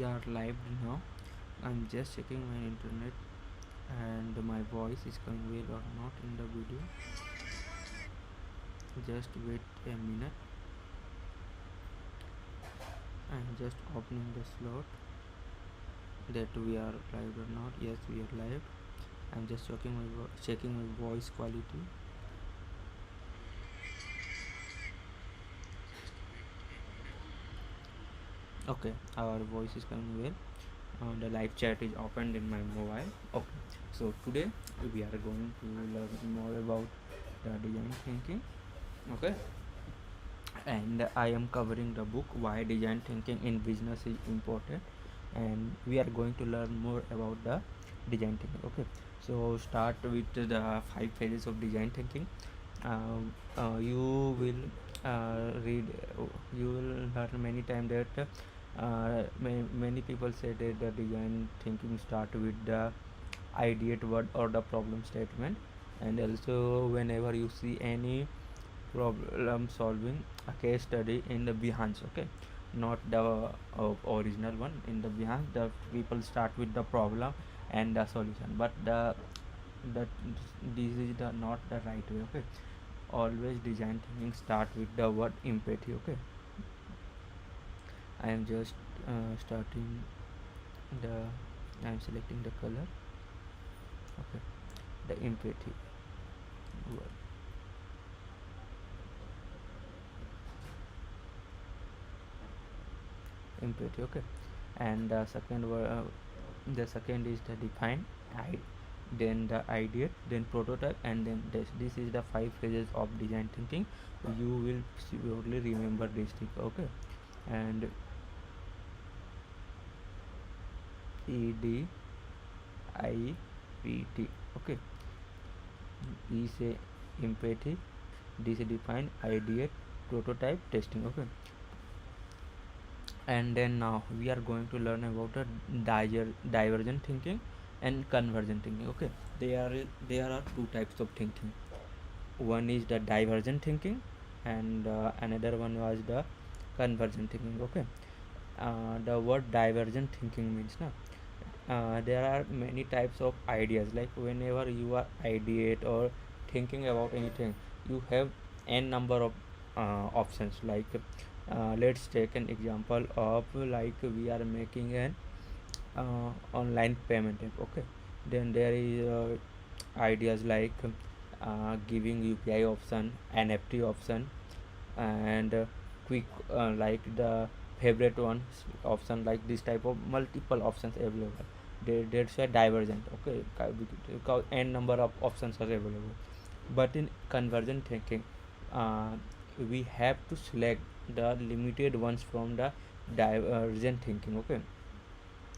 we are live now. I'm just checking my internet and my voice is coming well or not in the video. Just wait a minute. I'm just opening the slot that we are live or not. Yes, we are live. I'm just checking my voice quality. Okay, our voice is coming well. The live chat is opened in my mobile. Okay, so today we are going to learn more about the design thinking. Okay, and I am covering the book Why Design Thinking in Business is Important, and we are going to learn more about the design thinking. Okay, so start with the 5 phases of design thinking. You will read, you will learn many times that many people say that the design thinking start with the ideate word or the problem statement, and also whenever you see any problem solving a case study in the Behance. Okay, not the original one. In the Behance, the people start with the problem and the solution, but that this is the not the right way. Okay, always design thinking start with the word empathy. Okay, I am just starting the I am selecting the color. Okay, the empathy word. Empathy. Okay, and the second is the define, I then the idea, then prototype, and then this is the 5 phases of design thinking. You will surely remember this thing. Okay, and EDIPT. Okay, E say empathy, this define, ideate, prototype, testing. Okay, and then now we are going to learn about the divergent thinking and convergent thinking. Okay, there are two types of thinking. One is the divergent thinking, and another one was the convergent thinking. Okay, the word divergent thinking means there are many types of ideas. Like whenever you are ideate or thinking about anything, you have n number of options. Like let's take an example of, like, we are making an online payment app. Okay, then there is ideas like giving UPI option, NFT option, and quick, like the favorite ones option. Like this type of multiple options available. That's a divergent. Okay, because n number of options are available. But in convergent thinking, uh, we have to select the limited ones from the divergent thinking. Okay,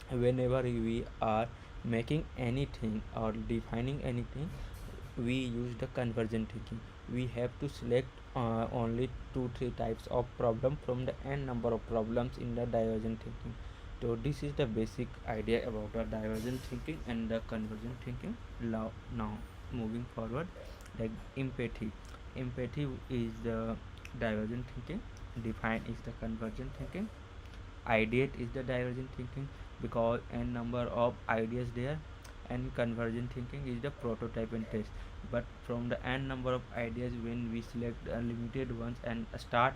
whenever we are making anything or defining anything, we use the convergent thinking. We have to select only 2-3 types of problem from the n number of problems in the divergent thinking. So this is the basic idea about the divergent thinking and the convergent thinking. Now moving forward, like empathy is the divergent thinking, define is the convergent thinking, ideate is the divergent thinking because n number of ideas there, and convergent thinking is the prototype and test. But from the n number of ideas, when we select unlimited ones and start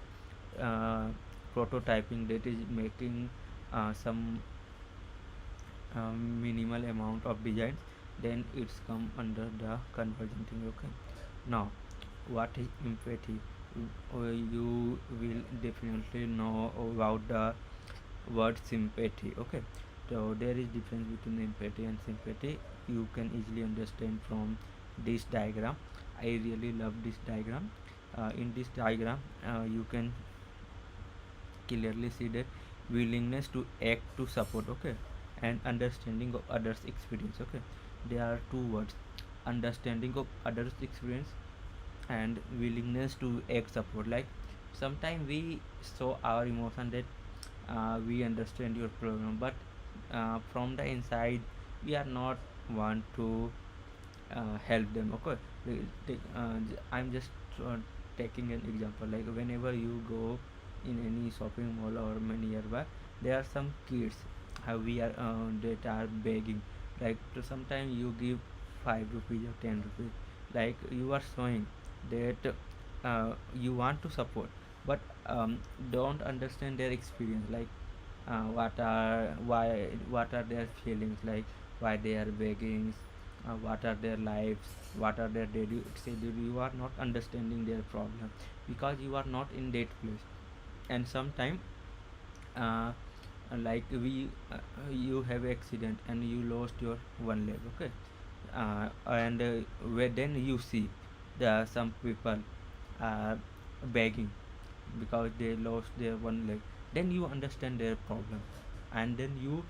uh, prototyping, that is making some minimal amount of designs, then it's come under the convergent thing. Okay, now what is empathy? You will definitely know about the word sympathy. Okay, so there is difference between empathy and sympathy. You can easily understand from this diagram. I really love this diagram. In this diagram, you can clearly see that willingness to act to support. Okay, and understanding of others experience. Okay, there are two words: understanding of others experience and willingness to act support. Like sometimes we show our emotion that we understand your problem, but from the inside we are not want to help them. Okay, I'm just taking an example. Like whenever you go in any shopping mall or nearby, there are some kids how we are that are begging, like sometimes you give 5 rupees or 10 rupees, like you are showing that you want to support, but don't understand their experience, like what are their feelings, like why they are begging, what are their lives, what are their daily schedule. You are not understanding their problem because you are not in that place. And sometime uh, like you have accident and you lost your one leg, okay, and where then you see the some people are begging because they lost their one leg, then you understand their problem, and then you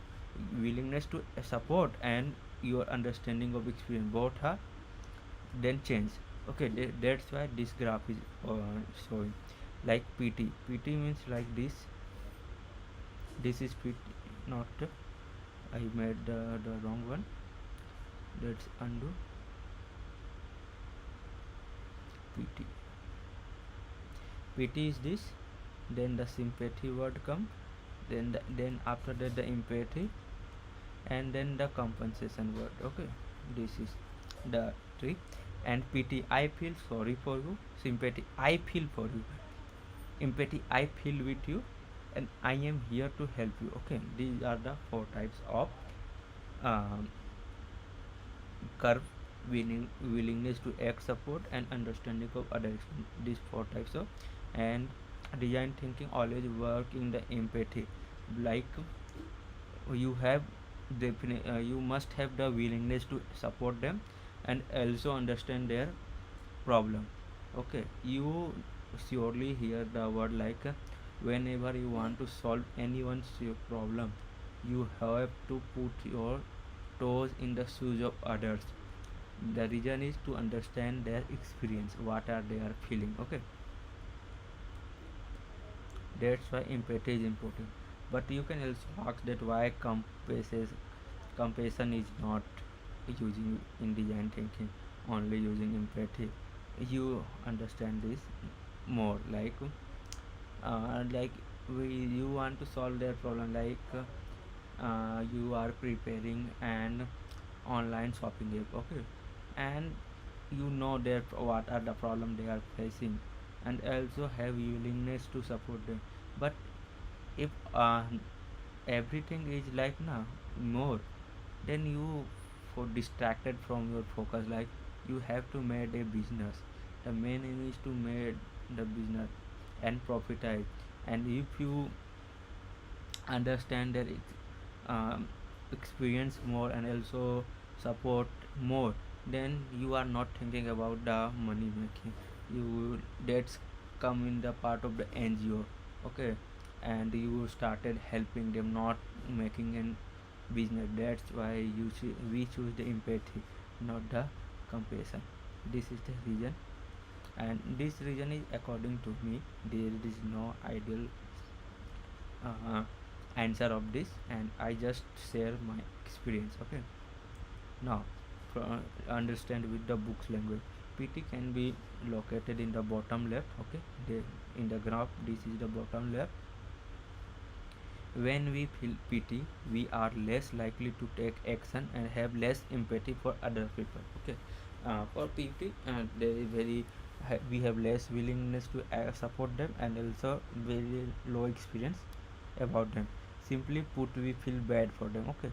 willingness to support and your understanding of experience both are then change. Okay, that's why this graph is showing like pt means like this is pt, not I made the wrong one. Let's undo pt. Pt is this, then the sympathy word come, then after that the empathy, and then the compensation word, okay. This is the trick. And pt, I feel sorry for you. Sympathy, I feel for you. Empathy, I feel with you, and I am here to help you, okay. These are the four types of um, curve: willingness to act, support, and understanding of other these four types of. And design thinking always work in the empathy, like you have you must have the willingness to support them and also understand their problem, okay. You surely hear the word like whenever you want to solve anyone's problem, you have to put your toes in the shoes of others. The reason is to understand their experience, what are they are feeling, okay. That's why empathy is important. But you can also ask that why compassion is not using in design thinking, only using empathy. You understand this more, like you want to solve their problem, like you are preparing an online shopping app, okay, and you know their what are the problem they are facing, and also have willingness to support them. But if everything is like now more, then you for distracted from your focus, like you have to make a business. The main aim is to make the business and profitize. And if you understand their experience more and also support more, then you are not thinking about the money making. You That's come in the part of the NGO, okay. And you started helping them, not making an business. That's why we choose the empathy, not the compassion. This is the reason, and this reason is according to me. There is no ideal uh, answer of this, and I just share my experience, okay. Now understand with the books language. PT can be located in the bottom left, okay. In the graph, this is the bottom left. When we feel pity, we are less likely to take action and have less empathy for other people, okay. For pity, there is we have less willingness to support them and also very low experience about them. Simply put, we feel bad for them, okay.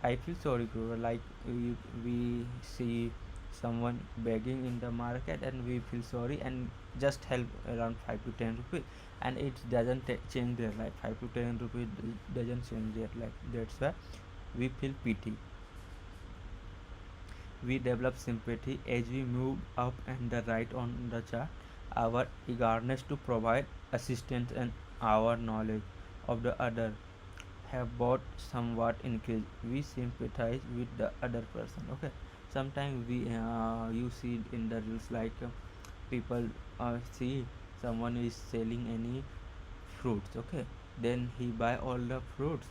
I feel sorry for, like we see someone begging in the market and we feel sorry and just help around 5 to 10 rupees, and it doesn't change their life. 5 to 10 rupees doesn't change their life. That's why we feel pity. We develop sympathy as we move up and the right on the chart. Our eagerness to provide assistance and our knowledge of the other have both somewhat increased. We sympathize with the other person, okay. Sometimes we you see in the reels, like people see someone is selling any fruits, okay, then he buy all the fruits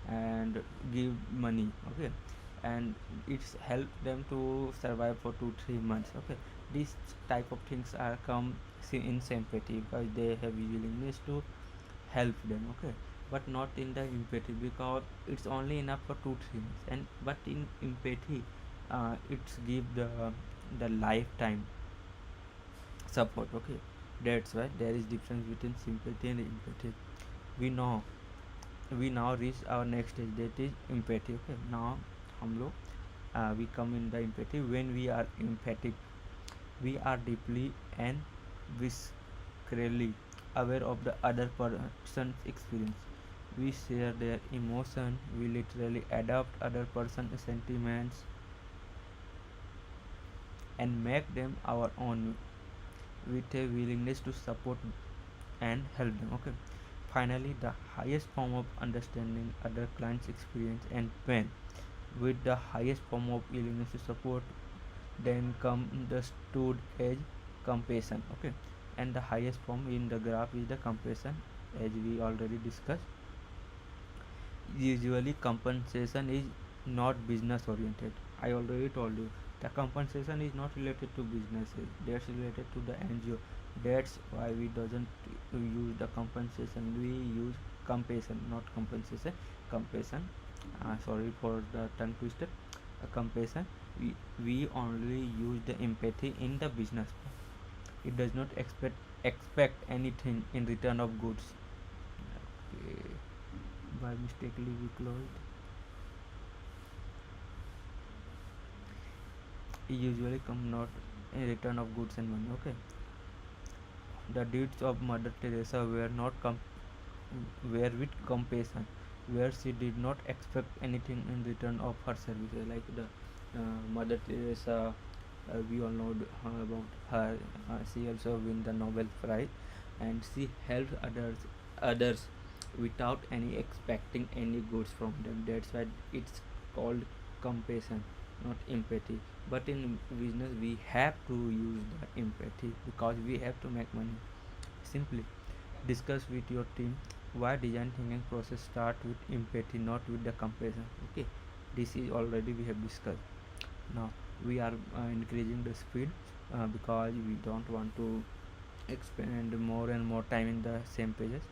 and give money, okay, and it's help them to survive for 2 3 months, okay. These type of things are come in sympathy because they have willingness to help them, okay. but not in the empathy, because it's only enough for 2 3 months. And but in empathy, it's give the lifetime support. Okay, that's why there is difference between sympathy and empathy. we know we now reach our next stage, that is empathy. Okay, now हम लोग we come in the empathy. When we are empathic, we are deeply and viscerally aware of the other person's experience. We share their emotion, we literally adopt other person's sentiments and make them our own, with a willingness to support and help them. Okay. Finally, the highest form of understanding other clients' experience and pain. With the highest form of willingness to support, then come the stood as compassion. Okay, and the highest form in the graph is the compassion, as we already discussed. Usually compensation is not business oriented. I already told you the compensation is not related to businesses, that's related to the NGO. That's why we doesn't use the compensation, we use compassion, not compensation. Compassion, sorry for the tongue twister. Compassion, we only use the empathy in the business. It does not expect anything in return of goods. Okay. By mistakenly we closed. Usually come not in return of goods and money. Okay, the deeds of Mother Teresa were not were with compassion, where she did not expect anything in return of her services. Like the Mother Teresa, we all know about her. She also win the Nobel Prize, and she helped others without any expecting any goods from them. That's why it's called compassion, not empathy. But in business we have to use the empathy because we have to make money. Simply discuss with your team why design thinking process start with empathy, not with the compassion. Okay, this is already we have discussed. Now we are increasing the speed because we don't want to expend more and more time in the same pages.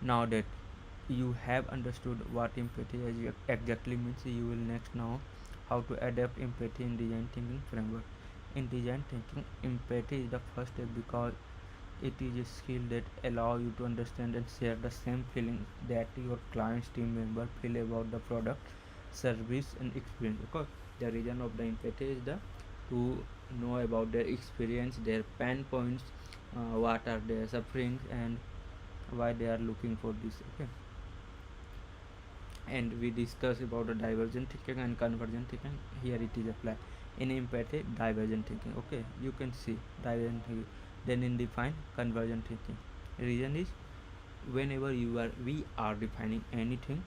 Now that you have understood what empathy exactly means, you will next know how to adapt empathy in design thinking framework. In design thinking, empathy is the first step because it is a skill that allows you to understand and share the same feelings that your client's team member feel about the product, service, and experience. Because the reason of the empathy is the to know about their experience, their pain points, what are their sufferings, and why they are looking for this. Okay, and we discuss about the divergent thinking and convergent thinking. Here it is applied in empathy, divergent thinking. Okay, you can see divergent thinking. Then in define convergent thinking, reason is whenever we are defining anything,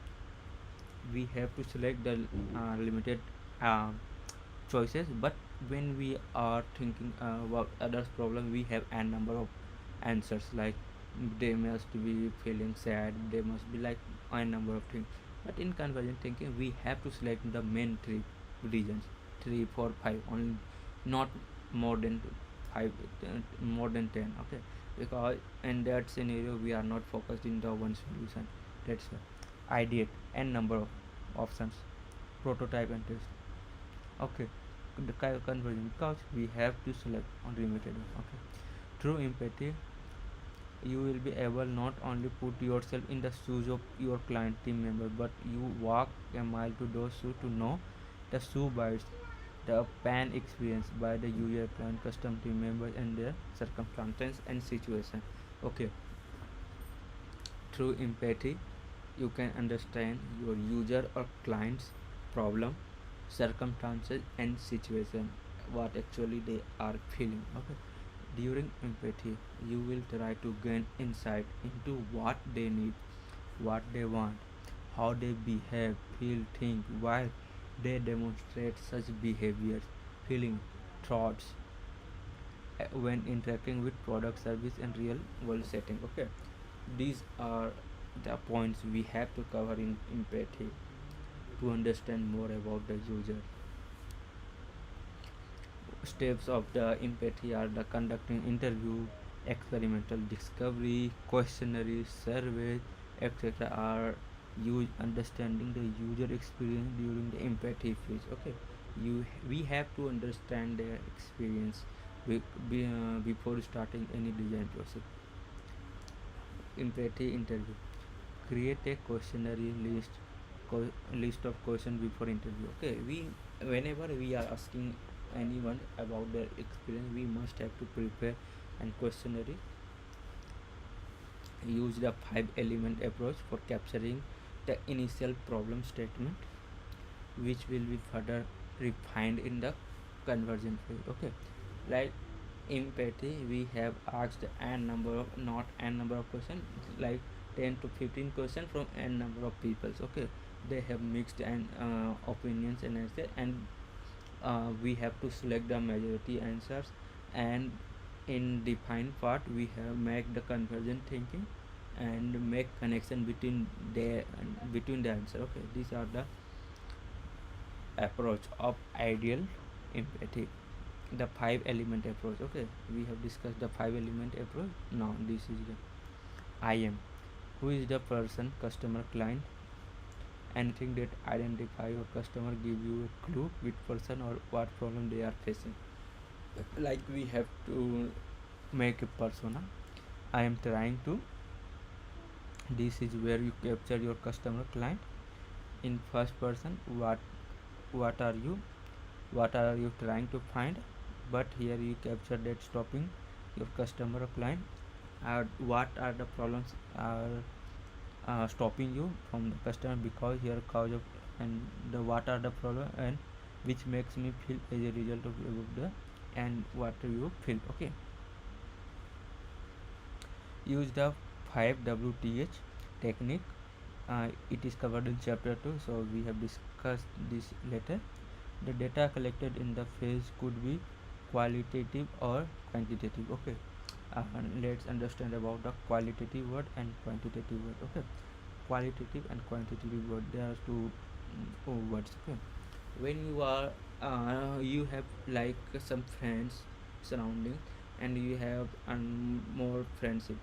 we have to select the limited uh, choices. But when we are thinking about others problem, we have n number of answers. Like they must be feeling sad, they must be like n number of things. But in convergent thinking we have to select the main three reasons, 3 4 5 only, not more than 5, more than 10. Okay, because in that scenario we are not focused in the one solution. That's why ideate n number of options, prototype and test. Okay, the conversion, because we have to select on limited one. Okay, through empathy you will be able not only put yourself in the shoes of your client team member, but you walk a mile to those shoes to know the shoe bites, the pain experienced by the user, client, custom team members, and their circumstances and situation. Okay, through empathy you can understand your user or client's problem, circumstances, and situation, what actually they are feeling. Okay, during empathy you will try to gain insight into what they need, what they want, how they behave, feel, think, why they demonstrate such behaviors, feeling, thoughts when interacting with product, service, and real world setting. Okay, these are the points we have to cover in empathy to understand more about the user. Steps of the empathy are the conducting interview, experimental discovery, questionnaire, surveys, etc. are used understanding the user experience during the empathy phase. Okay, we have to understand their experience before starting any design process. Empathy interview: create a questionnaire list of questions before interview. Okay, we whenever we are asking anyone about their experience, we must have to prepare and questionnaire. Use the 5 element approach for capturing the initial problem statement, which will be further refined in the conversion phase. Okay, like empathy, we have asked n number of, not n number of questions, like 10 to 15 questions from n number of people. Okay, they have mixed and opinions and answer, and we have to select the majority answers, and in defined part we have make the conversion thinking and make connection between the answer. Okay, these are the approach of ideal empathy. The 5 element approach. Okay, we have discussed the 5 element approach. Now this is the I am. Who is the person, customer, client? Anything that identify your customer, give you a clue which person or what problem they are facing. Like we have to make a persona. I am trying to. This is where you capture your customer, client in first person. What are you? What are you trying to find? But here you capture that stopping your customer or client. What are the problems are stopping you from the customer, because here cause of, and the what are the problem and which makes me feel as a result of the, and what do you feel. Okay, use the 5 WTH technique. It is covered in chapter 2, so we have discussed this later. The data collected in the phase could be qualitative or quantitative. Okay, let's understand about the qualitative word and quantitative word. Okay, qualitative and quantitative word, there are two words. Okay, when you are you have like some friends surrounding, and you have more friendship,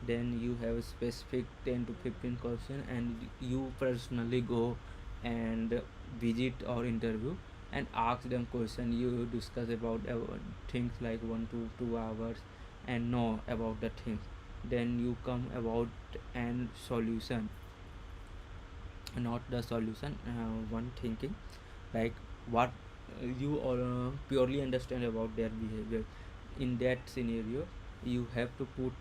then you have a specific 10 to 15 question, and you personally go and visit or interview and ask them question. You discuss about things like 1 to 2 hours and know about the things, then you come about and solution, not the solution, one thinking, like what you purely understand about their behavior. In that scenario, you have to put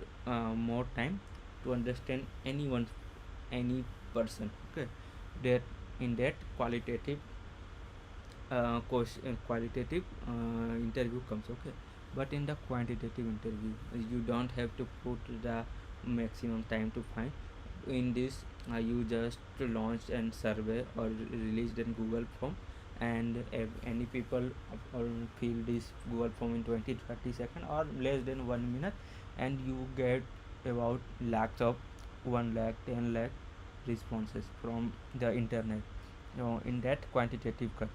more time to understand anyone, any person. Okay, that in that qualitative qualitative interview comes. Okay, but in the quantitative interview, you don't have to put the maximum time to find. In this, you just launch and survey or release in Google form, and if any people fill this Google form in 20 to 30 seconds or less than 1 minute, and you get about lakhs of 1 lakh 10 lakh responses from the internet, in that quantitative cut.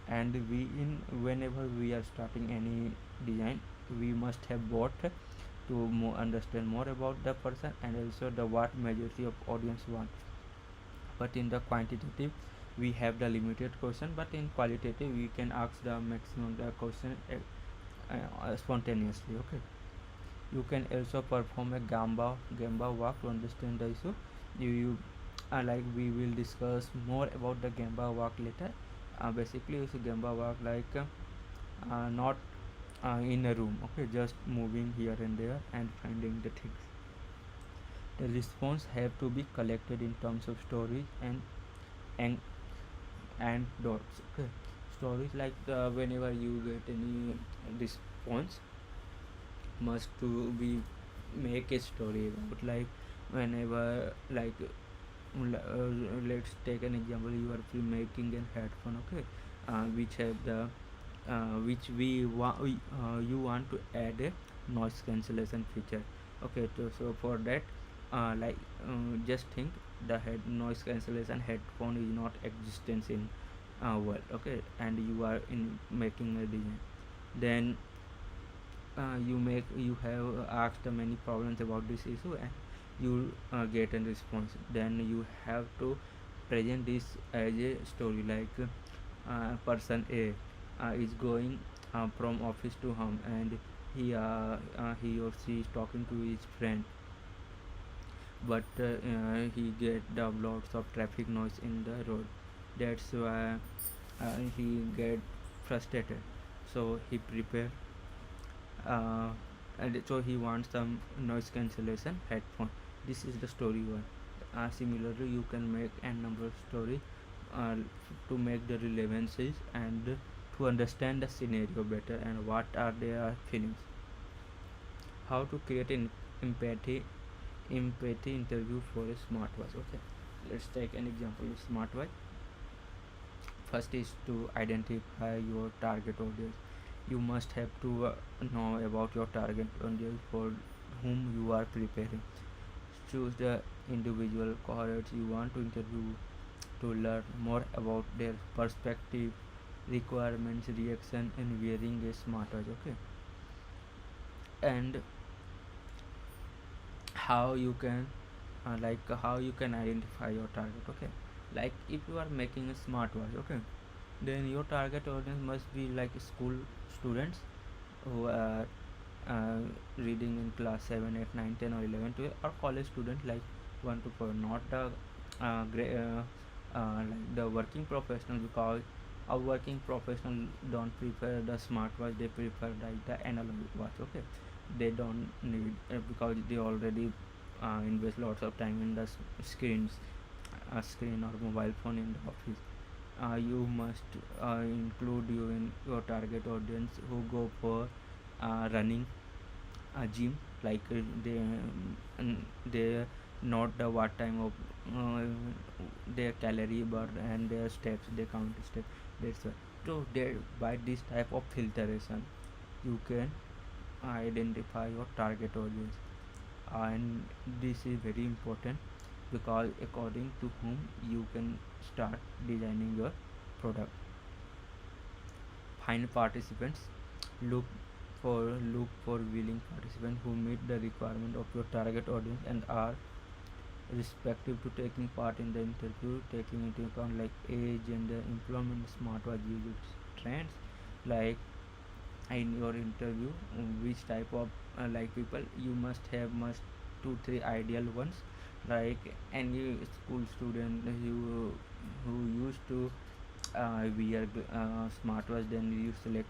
And we in whenever we are starting any design, we must have both to understand more about the person and also the what majority of audience want. But in the quantitative, we have the limited question, but in qualitative we can ask the maximum the question spontaneously. Okay, you can also perform a gamba walk to understand the issue. You like we will discuss more about the gamba walk later. Basically it's a gamba walk like not in a room. Okay, just moving here and there and finding the things. The response have to be collected in terms of stories and and dots. Okay, stories like whenever you get any response, must to be make a story about, like whenever like let's take an example. You are making a headphone. Okay, which have the which we want you want to add a noise cancellation feature. Okay, so for that, just think the head noise cancellation headphone is not existence in world. Okay, and you are in making a design, then you have asked many problems about this issue, and you get a response. Then you have to present this as a story, like person A is going from office to home, and he or she is talking to his friend, but he get the lots of traffic noise in the road. That's why he get frustrated, so he prepare uh, and so he wants some noise cancellation headphone. This is the story one. Similarly, you can make a number of story uh, to make the relevancies and to understand the scenario better and what are their feelings. How to create an empathy interview for a smartwatch. Okay, let's take an example of smartwatch. First is to identify your target audience. You must have to know about your target audience for whom you are preparing. Choose the individual cohorts you want to interview to learn more about their perspective, requirements, reaction in wearing a smartwatch. Okay, and how you can how you can identify your target. Okay, like if you are making a smartwatch, okay, then your target audience must be like school students who are uh, reading in class 7, 8, 9, 10, or 11, 12, or college students like 1 to 4, not the like the working professional, because a working professional don't prefer the smartwatch, they prefer like the analog watch. Okay, they don't need because they already invest lots of time in the screens, a screen or mobile phone in the office. You must include you in your target audience who go for running a gym, like they not the what time of uh, their calorie burn and their steps, they count steps. That's why, so they, by this type of filtration you can identify your target audience, and this is very important because according to whom you can start designing your product. Find participants. look look for willing participants who meet the requirement of your target audience and are respective to taking part in the interview, taking into account like age, gender, employment, smartwatch usage trends. Like in your interview, which type of like people you must have, must two three ideal ones, like any school student who used to wear smartwatch, then you select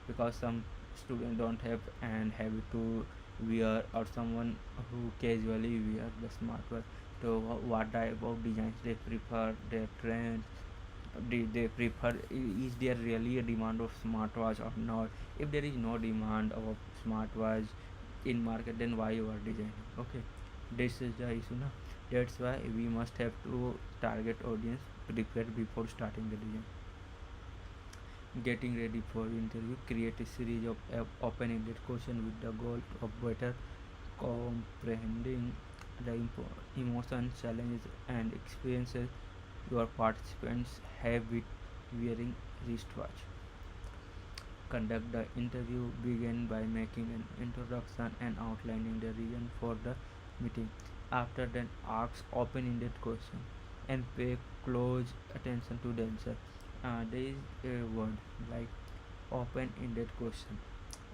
because some students don't have and have to wear, or someone who casually wear the smartwatch. So what type of designs they prefer, their trends, they prefer, is there really a demand of smartwatch or not? If there is no demand of smartwatch in market, then why you are designing? Okay, this is the issue now. That's why we must have to target audience prepared before starting the design. Getting ready for interview, create a series of open-ended questions with the goal of better comprehending the emotions, challenges, and experiences your participants have with wearing wristwatch. Conduct the interview. Begin by making an introduction and outlining the reason for the meeting. After that, ask open-ended questions and pay close attention to the answer. There is a word like open-ended question.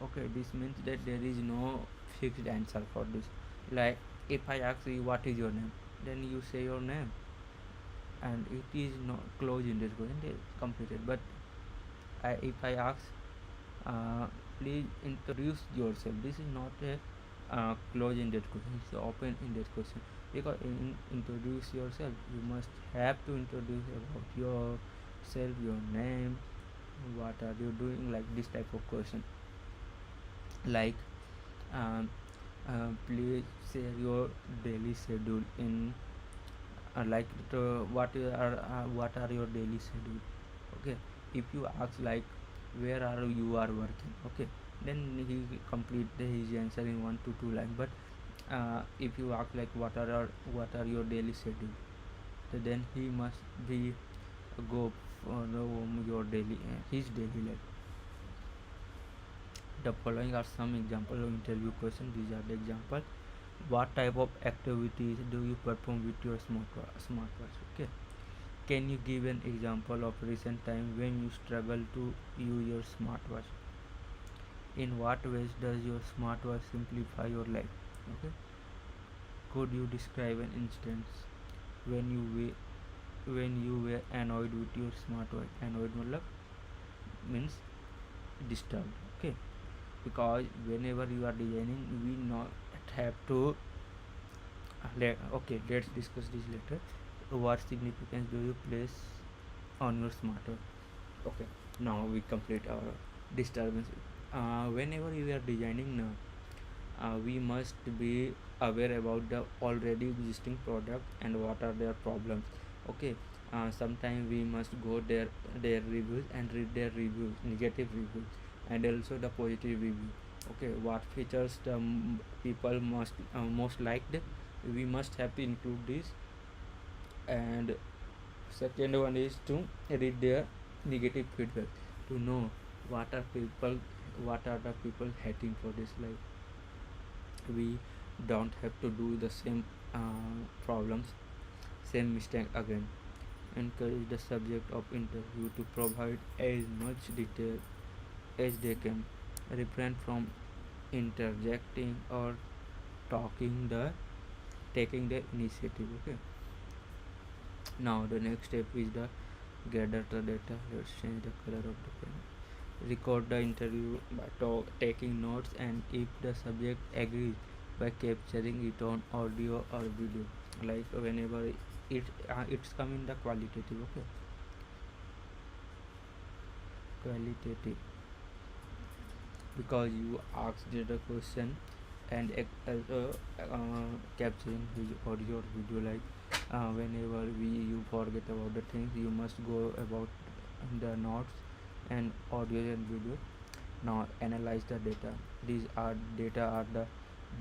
Okay, this means that there is no fixed answer for this. Like if I ask you what is your name, then you say your name, and it is not close-ended question. They completed. But if I ask, please introduce yourself, this is not a close-ended question, it's an open-ended question, because in introduce yourself you must have to introduce about yourself, your name, what are you doing, like this type of question. Like um, please share your daily schedule in like what are your daily schedule. Okay, if you ask like where are you are working, okay, then he complete his answer in 1 to 2 lines. But if you ask like what are your daily schedule, so then he must be go for your daily his daily life. The following are some example of interview questions. These are the example. What type of activities do you perform with your smartwatch? Okay. Can you give an example of recent time when you struggle to use your smartwatch? In what ways does your smartwatch simplify your life? Okay. Could you describe an instance when you were annoyed with your smartwatch? Annoyed means disturbed. Okay. Because whenever you are designing, we not have to okay, let's discuss this later. What significance do you place on your smartwatch? Okay, now we complete our disturbance. Whenever you are designing now, we must be aware about the already existing product and what are their problems. Okay. Sometimes we must go their reviews and read their reviews, negative reviews, and also the positive review. Okay, what features the people most liked, we must have to include this. And second one is to read their negative feedback to know what are the people hating for this. Like, we don't have to do the same problems, same mistake again. Encourage the subject of interview to provide as much detail as they can. Refrain from interjecting or talking the taking the initiative. Okay. Now the next step is the gather the data. Let's change the color of the pen. Record the interview by taking notes, and if the subject agrees, by capturing it on audio or video. Like whenever it's come in the qualitative. Okay. Qualitative, because you asked the question, and capturing audio or video. Like whenever you forget about the things, you must go about the notes and audio and video. Now analyze the data. These are data are the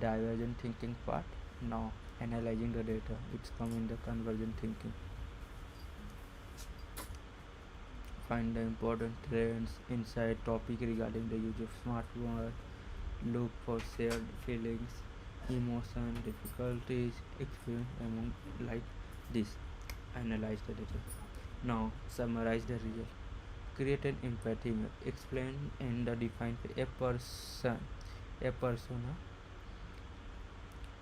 divergent thinking part. Now analyzing the data, it's come in the convergent thinking. Find the important trends inside topic regarding the use of smartwatch. Look for shared feelings, emotion, difficulties, experience among like this. Analyze the data. Now summarize the result. Create an empathy map. Explain in the define a persona,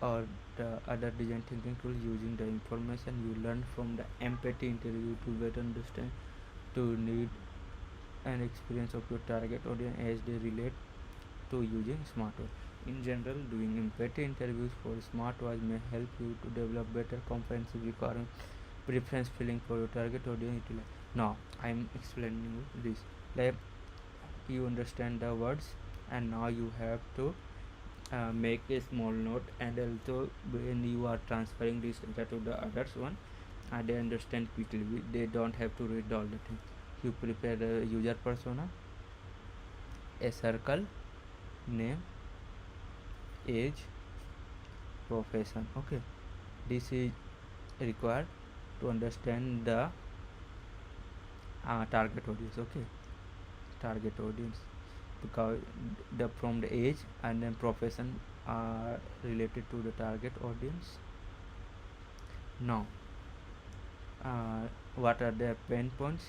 or the other design thinking tools using the information you learn from the empathy interview to better understand to need and experience of your target audience as they relate to using smartwatch. In general, doing empathy interviews for smartwatch may help you to develop better comprehensive requirement preference feeling for your target audience. Now I am explaining you this. Like, you understand the words, and now you have to make a small note, and also when you are transferring this data to the others one, they understand quickly. They don't have to read all the things. You prepare the user persona, a circle, name, age, profession. Okay, this is required to understand the target audience. Okay, target audience, because the from the age and then profession are related to the target audience. Now what are their pain points,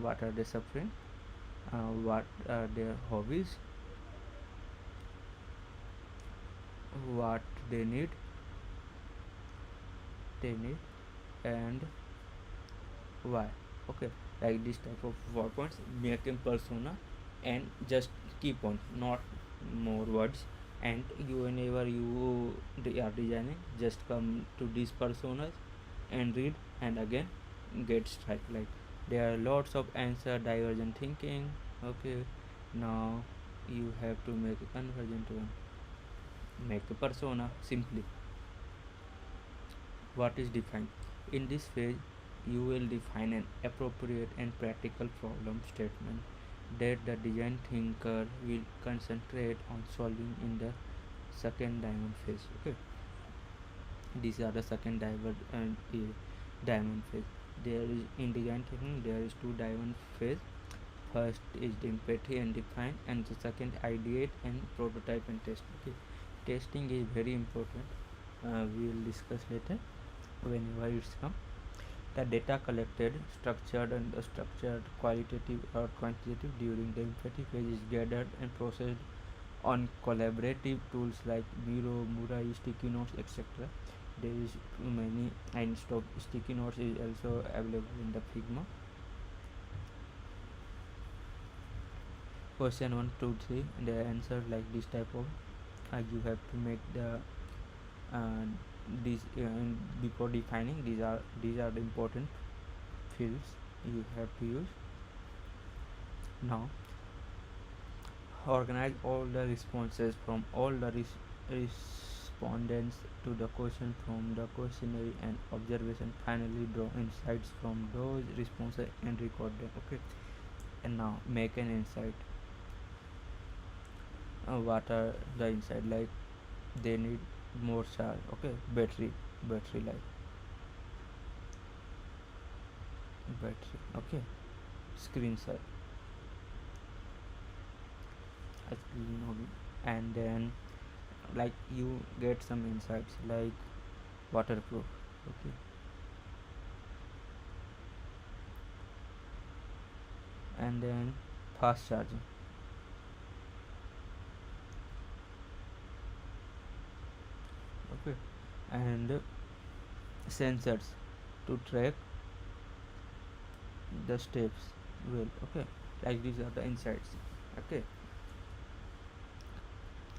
what are they suffering, what are their hobbies, what they need and why. Okay, like this type of 4 points, make a persona, and just keep on, not more words. And you, whenever you are designing, just come to these personas and read, and again get strike. Like, there are lots of answer divergent thinking. Okay. Now you have to make a convergent one. Make a persona simply. What is defined? In this phase, you will define an appropriate and practical problem statement that the design thinker will concentrate on solving in the second diamond phase. Okay, these are the second diamond phase. There is in design thinking there is two diamond phase. first is the empathy and define, and the second ideate and prototype and test. Okay, testing is very important. We will discuss later whenever it's come. The data collected, structured and structured, qualitative or quantitative during the empathy phase is gathered and processed on collaborative tools like Miro, Murai, sticky notes, etc. There is too many, and stop sticky notes is also available in the Figma. Question 1, 2, 3. The answer like this type of. You have to make the uh, these before defining. These are the important fields you have to use. Now organize all the responses from all the respondents to the question from the questionnaire and observation. Finally draw insights from those responses and record them. Okay, and now make an insight. What are the insight? Like they need more charge. Okay, battery life, battery. Okay, screen size, and then like you get some insights like waterproof. Okay, and then fast charging. Okay, and sensors to track the steps well. Okay, like these are the insights. Okay,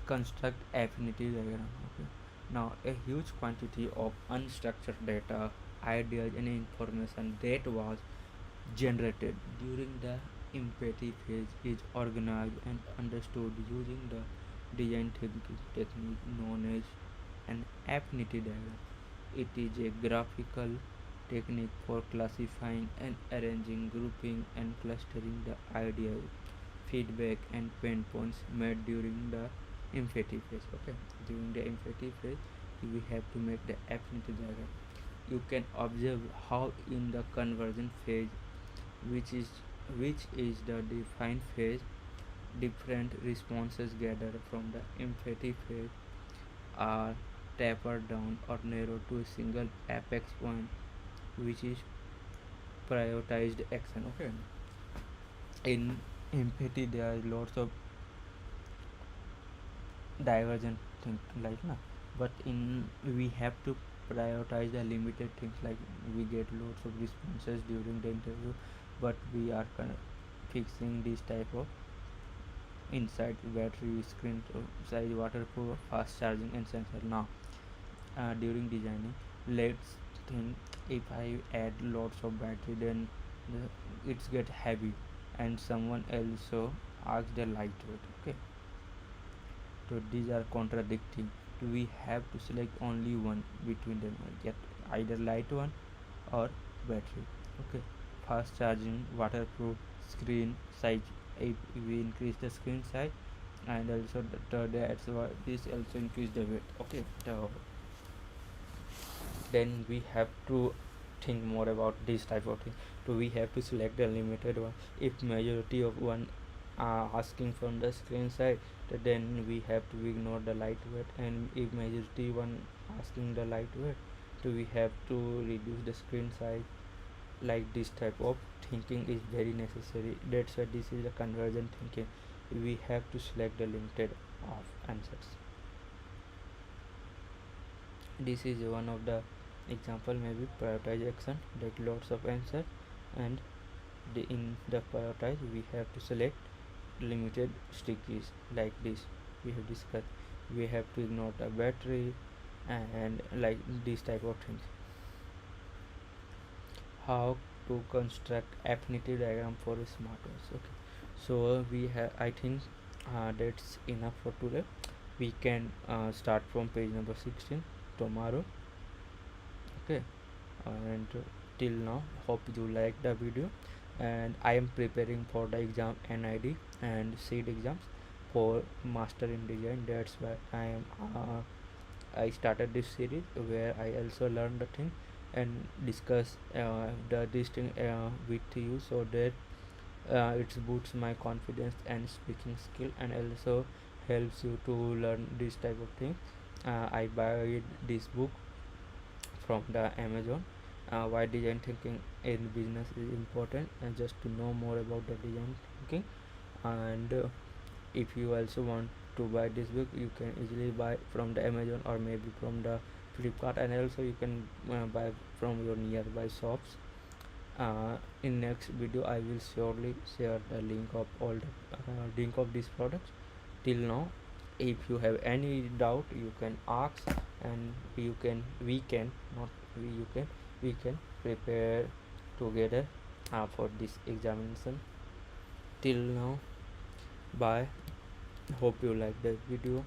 construct affinity diagram. Okay, now a huge quantity of unstructured data, ideas and information that was generated during the empathy phase is organized and understood using the design technique known as an affinity diagram. It is a graphical technique for classifying and arranging, grouping and clustering the ideas, feedback and pain points made during the empathy phase. Okay, during the empathy phase, we have to make the affinity diagram. You can observe how in the conversion phase, which is the defined phase, different responses gathered from the empathy phase are tapered down or narrowed to a single apex point, which is prioritized action. Okay, in empathy there are lots of divergent things like na, but in we have to prioritize the limited things. Like we get lots of responses during the interview, but we are fixing this type of inside battery, screen size, waterproof, fast charging and sensor. Now during designing, let's think if I add lots of battery, then it's get heavy, and someone also asks the lightweight. Okay, so these are contradicting. We have to select only one between them, get either light one or battery. Okay, fast charging, waterproof, screen size. If we increase the screen size, and also that's why this also increase the weight. Okay, so then we have to think more about this type of thing. So we have to select the limited one. If majority of one are asking from the screen side, then we have to ignore the lightweight, and if majority one asking the lightweight, so we have to reduce the screen size. Like this type of thinking is very necessary. That's why this is a convergent thinking. We have to select the limited of answers. This is one of the example, maybe prioritize action, like lots of answer, and in the prioritize we have to select limited stickies. Like this we have discussed, we have to ignore the battery, and like this type of things. How to construct affinity diagram for smartphones. Okay, so we have, I think that's enough for today. We can start from page number 16 tomorrow. Okay, and till now hope you like the video, and I am preparing for the exam NID and seed exams for master in design. That's why I started this series where I also learn the thing and discuss this thing with you, so that It boosts my confidence and speaking skill, and also helps you to learn this type of thing. I buy this book from the Amazon. Why design thinking in business is important, and just to know more about the design thinking. And if you also want to buy this book, you can easily buy from the Amazon or maybe from the Flipkart, and also you can buy from your nearby shops. In next video I will surely share the link of all the link of these products. Till now, if you have any doubt, you can ask, and we can not we you can we can prepare together for this examination. Till now, bye. Hope you like the video.